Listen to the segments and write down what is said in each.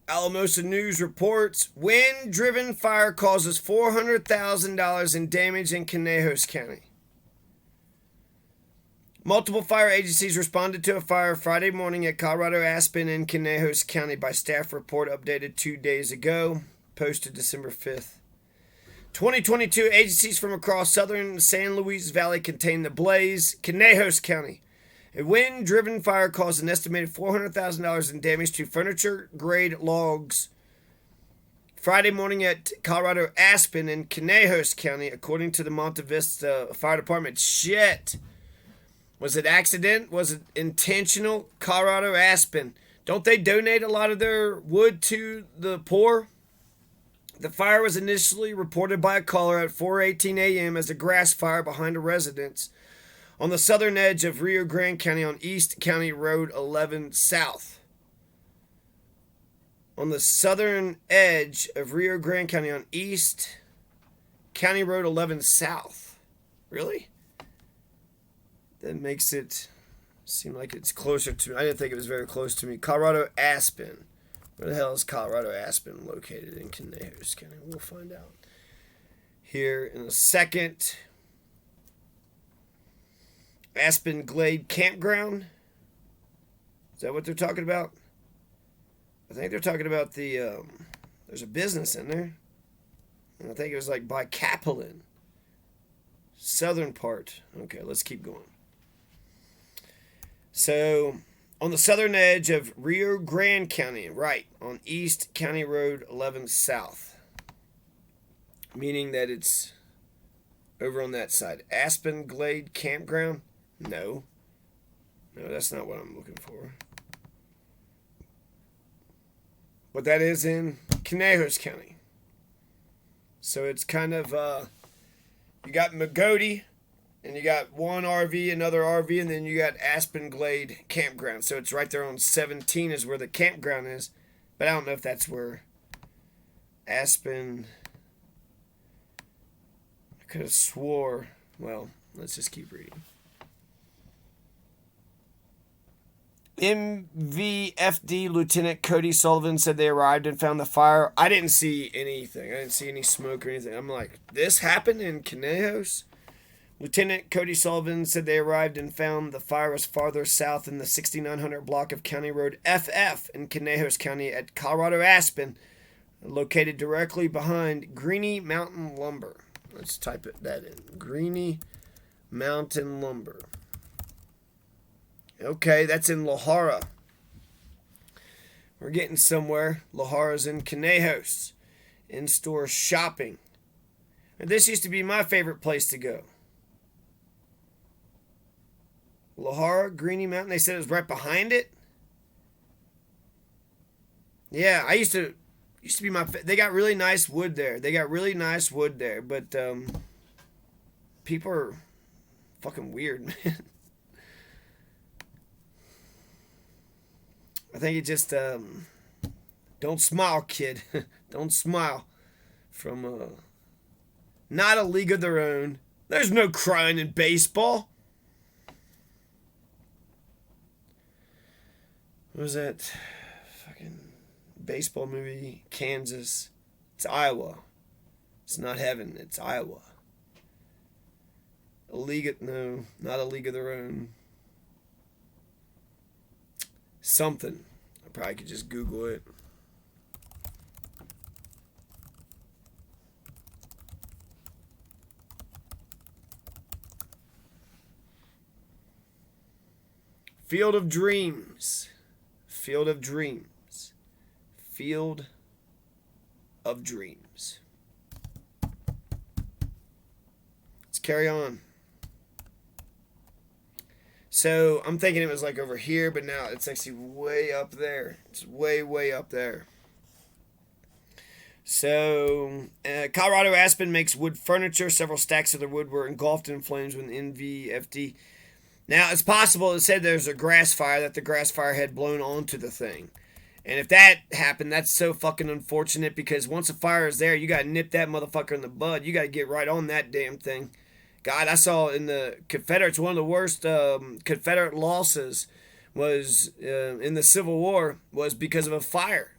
Alamosa News reports wind-driven fire causes $400,000 in damage in Conejos County. Multiple fire agencies responded to a fire Friday morning at Colorado Aspen in Conejos County by staff report updated 2 days ago, posted December 5th. 2022 agencies from across southern San Luis Valley contained the blaze. Conejos County. A wind-driven fire caused an estimated $400,000 in damage to furniture-grade logs Friday morning at Colorado Aspen in Conejos County, according to the Monte Vista Fire Department. Shit. Was it accident? Was it intentional? Colorado Aspen. Don't they donate a lot of their wood to the poor? The fire was initially reported by a caller at 4:18 a.m. as a grass fire behind a residence on the southern edge of Rio Grande County on East County Road 11 South. On the southern edge of Rio Grande County on East County Road 11 South. Really? That makes it seem like it's closer to me. I didn't think it was very close to me. Colorado Aspen. Where the hell is Colorado Aspen located in Conejos County? We'll find out here in a second. Aspen Glade Campground. Is that what they're talking about? I think they're talking about the, there's a business in there. And I think it was like by Capelin. Southern part. Okay, let's keep going. So, on the southern edge of Rio Grande County, right, on East County Road 11 South. Meaning that it's over on that side. Aspen Glade Campground? No. No, that's not what I'm looking for. But that is in Conejos County. So it's kind of, you got Magoti, and you got one RV, another RV, and then you got Aspen Glade Campground. So it's right there on 17 is where the campground is. But I don't know if that's where Aspen... I could have swore... Well, let's just keep reading. MVFD Lieutenant Cody Sullivan said they arrived and found the fire. I didn't see anything. I didn't see any smoke or anything. I'm like, this happened in Conejos? Lieutenant Cody Sullivan said they arrived and found the fire was farther south in the 6900 block of County Road FF in Conejos County at Colorado Aspen, located directly behind Greeny Mountain Lumber. Let's type that in. Greeny Mountain Lumber. Okay, that's in La Jara. We're getting somewhere. La Jara's in Conejos. In-store shopping. And this used to be my favorite place to go. La Jara, Greeny Mountain. They said it was right behind it. Yeah, I used to be my... They got really nice wood there. But people are fucking weird, man. I think it just, don't smile, kid. Don't smile. From, not a league of their own. There's no crying in baseball. What was that fucking baseball movie? Kansas. It's Iowa. It's not heaven. It's Iowa. No, not a league of their own. Something. I probably could just Google it. Field of Dreams. Field of Dreams. Field of Dreams. Let's carry on. So I'm thinking it was like over here, but now it's actually way up there. It's way, way up there. So Colorado Aspen makes wood furniture. Several stacks of the wood were engulfed in flames when NVFD. Now it's possible it said there's a grass fire, that the grass fire had blown onto the thing. And if that happened, that's so fucking unfortunate, because once a fire is there, you got to nip that motherfucker in the bud. You got to get right on that damn thing. God, I saw in the Confederates, one of the worst Confederate losses was in the Civil War was because of a fire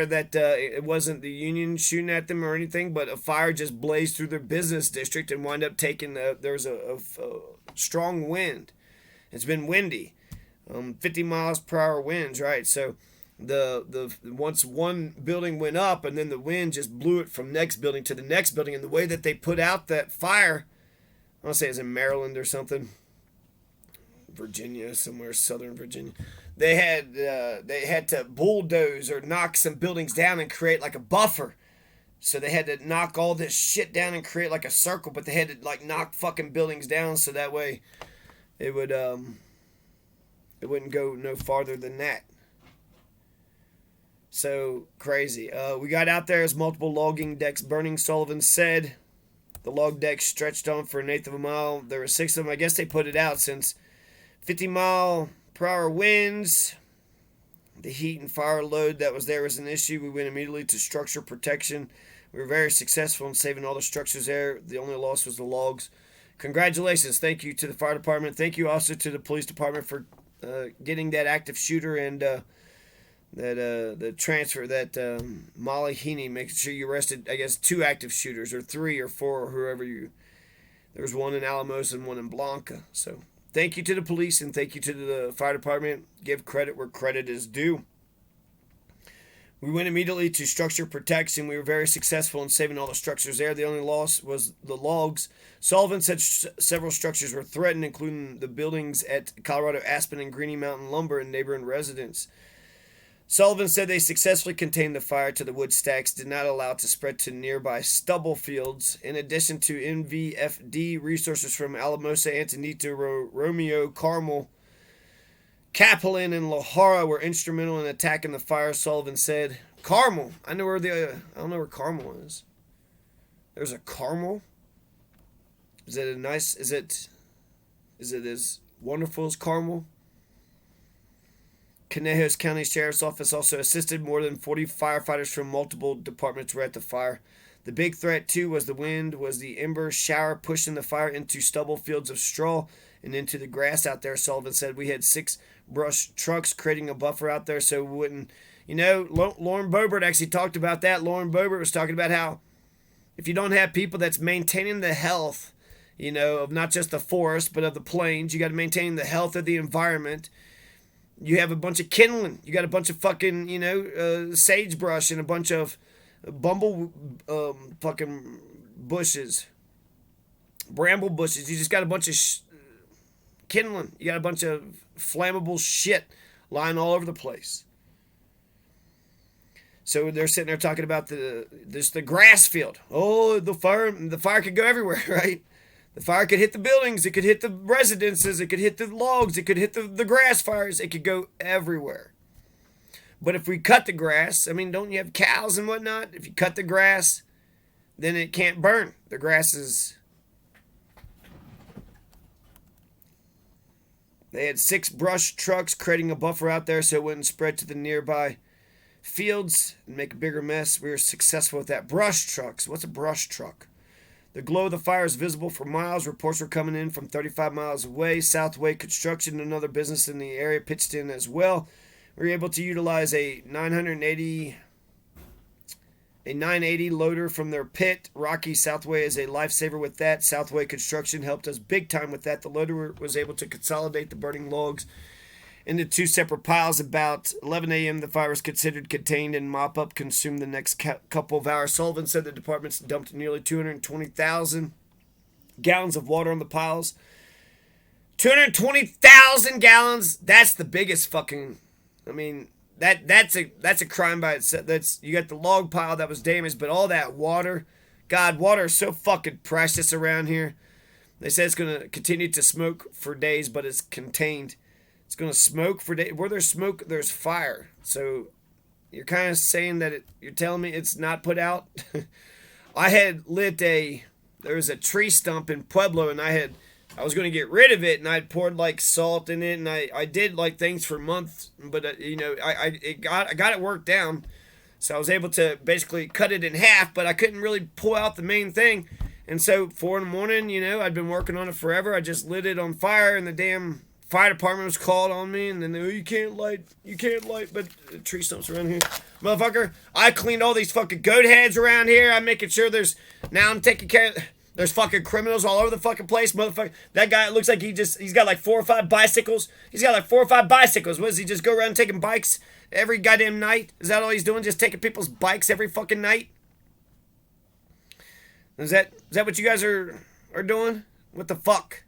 that it wasn't the Union shooting at them or anything, but a fire just blazed through their business district and wound up taking there was a strong wind. It's been windy, 50 miles per hour winds, right? So the once one building went up and then the wind just blew it from next building to the next building, and the way that they put out that fire, I want to say it's in Maryland or something, Virginia, somewhere southern Virginia. They had to bulldoze or knock some buildings down and create like a buffer. So they had to knock all this shit down and create like a circle, but they had to like knock fucking buildings down so that way it wouldn't go no farther than that. So crazy. We got out there as multiple logging decks burning, Sullivan said. The log decks stretched on for 1/8 of a mile. There were 6 of them. I guess they put it out since 50-mile-per-hour winds. The heat and fire load that was there was an issue. We went immediately to structure protection. We were very successful in saving all the structures there. The only loss was the logs. Congratulations. Thank you to the fire department. Thank you also to the police department for getting that active shooter and the transfer that Molly Heaney, making sure you arrested, I guess, 2 active shooters or 3 or 4 or whoever you. There was one in Alamos and one in Blanca. So thank you to the police and thank you to the fire department. Give credit where credit is due. We went immediately to structure protection. We were very successful in saving all the structures there. The only loss was the logs. Sullivan said several structures were threatened, including the buildings at Colorado Aspen and Greeny Mountain Lumber and neighboring residents. Sullivan said they successfully contained the fire to the wood stacks, did not allow it to spread to nearby stubble fields. In addition to NVFD, resources from Alamosa, Antonito, Romeo, Carmel, Capelin, and La Jara were instrumental in attacking the fire, Sullivan said. Carmel. I don't know where Carmel is. There's a Carmel? Is it as wonderful as Carmel? Conejos County Sheriff's Office also assisted. More than 40 firefighters from multiple departments were at the fire. The big threat, too, was the wind, was the ember shower pushing the fire into stubble fields of straw and into the grass out there, Sullivan said. We had 6 brush trucks creating a buffer out there so we wouldn't, Lauren Boebert actually talked about that. Lauren Boebert was talking about how if you don't have people that's maintaining the health, of not just the forest, but of the plains, you got to maintain the health of the environment. You have a bunch of kindling. You got a bunch of fucking, sagebrush and a bunch of fucking bushes. Bramble bushes. You just got a bunch of kindling. You got a bunch of flammable shit lying all over the place. So they're sitting there talking about the grass field. Oh, the fire could go everywhere, right? The fire could hit the buildings, it could hit the residences, it could hit the logs, it could hit the grass fires, it could go everywhere. But if we cut the grass, don't you have cows and whatnot? If you cut the grass, then it can't burn. The grass is... They had 6 brush trucks creating a buffer out there so it wouldn't spread to the nearby fields and make a bigger mess. We were successful with that. Brush trucks. What's a brush truck? The glow of the fire is visible for miles. Reports were coming in from 35 miles away. Southway Construction, another business in the area, pitched in as well. We were able to utilize a 980 loader from their pit. Rocky Southway is a lifesaver with that. Southway Construction helped us big time with that. The loader was able to consolidate the burning logs into 2 separate piles. About 11 a.m., the fire was considered contained and mop-up consumed the next couple of hours. Sullivan said the departments dumped nearly 220,000 gallons of water on the piles. 220,000 gallons? That's the biggest fucking... That's a crime by itself. You got the log pile that was damaged, but all that water... God, water is so fucking precious around here. They say it's going to continue to smoke for days, but it's contained. It's going to smoke for days. Where there's smoke, there's fire. So you're kind of saying that you're telling me it's not put out? I had there was a tree stump in Pueblo, and I was going to get rid of it, and I'd poured like salt in it, and I did like things for months, but I got it worked down. So I was able to basically cut it in half, but I couldn't really pull out the main thing. And so 4 in the morning, I'd been working on it forever. I just lit it on fire, and the damn fire department was called on me, and then you can't light, but tree stumps around here, motherfucker. I cleaned all these fucking goat heads around here. I'm making sure I'm taking care of. There's fucking criminals all over the fucking place, motherfucker. That guy looks like he's got like 4 or 5 bicycles. He's got like 4 or 5 bicycles. What does he just go around taking bikes every goddamn night? Is that all he's doing? Just taking people's bikes every fucking night? Is that what you guys are doing? What the fuck?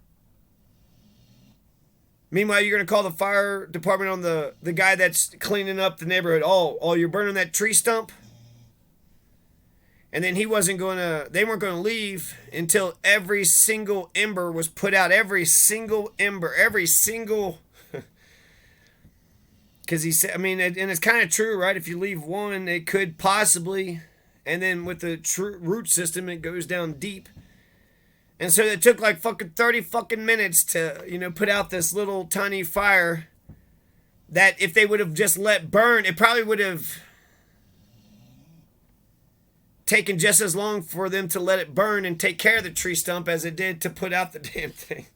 Meanwhile, you're gonna call the fire department on the guy that's cleaning up the neighborhood. Oh, you're burning that tree stump? And then they weren't gonna leave until every single ember was put out. Every single ember, because he said, I mean, and it's kind of true, right? If you leave one, it could possibly, and then with the root system, it goes down deep. And so it took like fucking 30 fucking minutes to, put out this little tiny fire that if they would have just let burn, it probably would have taken just as long for them to let it burn and take care of the tree stump as it did to put out the damn thing.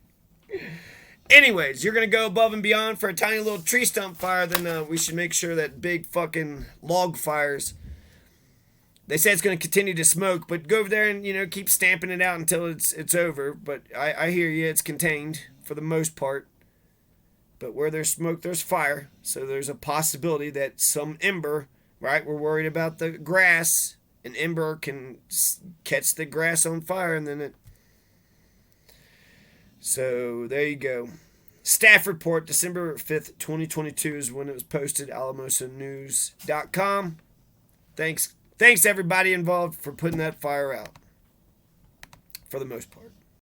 Anyways, you're going to go above and beyond for a tiny little tree stump fire, then we should make sure that big fucking log fires, they say it's going to continue to smoke, but go over there and, keep stamping it out until it's over. But I hear you, it's contained for the most part. But where there's smoke, there's fire. So there's a possibility that some ember, right? We're worried about the grass. An ember can catch the grass on fire and then it... So there you go. Staff report, December 5th, 2022 is when it was posted, alamosanews.com. Thanks everybody involved for putting that fire out. For the most part.